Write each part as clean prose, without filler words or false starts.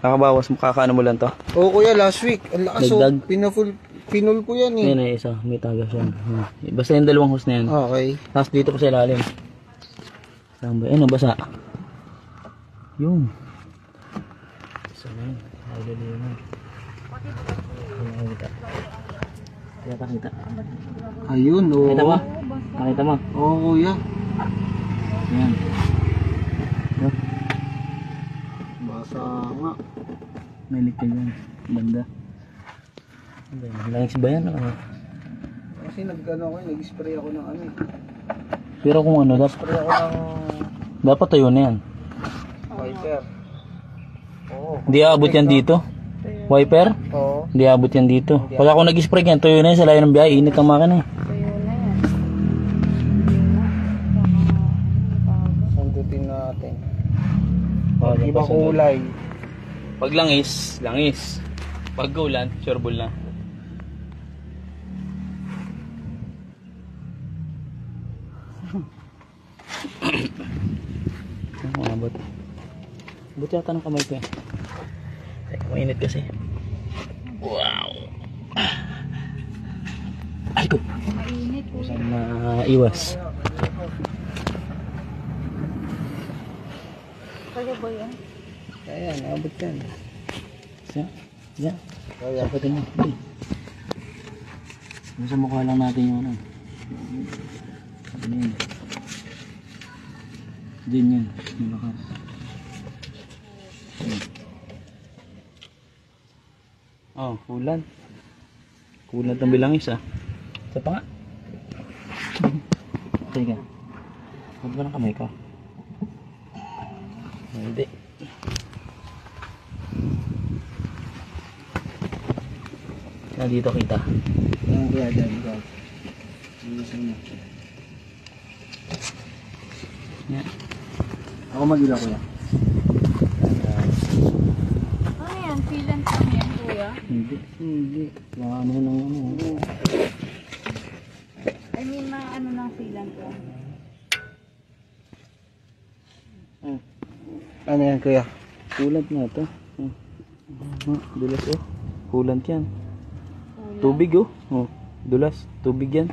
Kakabawas mo, kakaano mo lang to. Oo kuya, last week. Ang lakas oh. Dagdag. Pinul ko yan eh. Yan ay isa, may tagas yan. Basta yung dalawang hose na yan. Okay. Tapos dito pa sa ilalim. Saan ba? Ano, basa. Yung. Isa na yun. Kita. Ayun oh. Nakita mo? Nakita mo? Oo kuya. Yan. Basa nga. May likod yan. Banda. Langis ba yan? Kasi nag-spray ako ng ano. Pero kung ano, Spray ako ng dapat tayo na yan. wiper. Oo. Hindi aabot yan dito. Wiper? Oo. Hindi aabot yan dito. Pag ako nag-spray yan, tuyo na yan sa layo ng biyahe. Init ang makina eh. Sundutin natin. Pag Iba kulay. Pag langis, langis. Pag ulan, sureball na. Abot. Buti yata ng kamay ko eh. Teka, mainit kasi. Wow! Ay ko! Mainit po. Saan maiwas? Kaya ba yan? Kaya, naabot yan. Siya? Siya? Sapatin mo. Nasa mukha lang natin yung ano. Ano yun? Din yan. Malakas. Oh, kulan. Kulan ng bilangis ah. Isa pa nga. Teka. Huwag ba ng kamay ko? Hindi. Dito kita. Ang kaya dyan. Yan. Ako mag-ila kuya. Ano yan? Sealant lang yan, kuya? Hindi. Ano nang ano. I mean, mga ano ng sealant lang. Ano yan kuya? Kulant na ito. Dulas oh. Kulant yan. Tubig oh. Oh. Dulas. Tubig yan.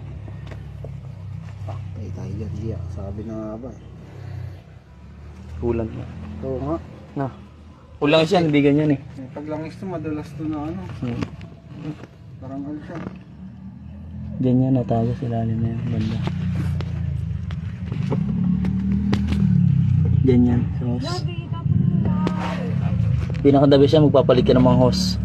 Ay tayo dyan diya. Sabi na nga ba eh. Kulant na. Oo nga. Na. Kulang siya. Hindi ganyan eh. Pag langis to, madalas to na ano. Parang ano siya. Diyan yan. Natago sa ilalim na yan. Banda. Diyan yan. Sa hose. Pinakadabi siya. Magpapalit ka ng mga hose.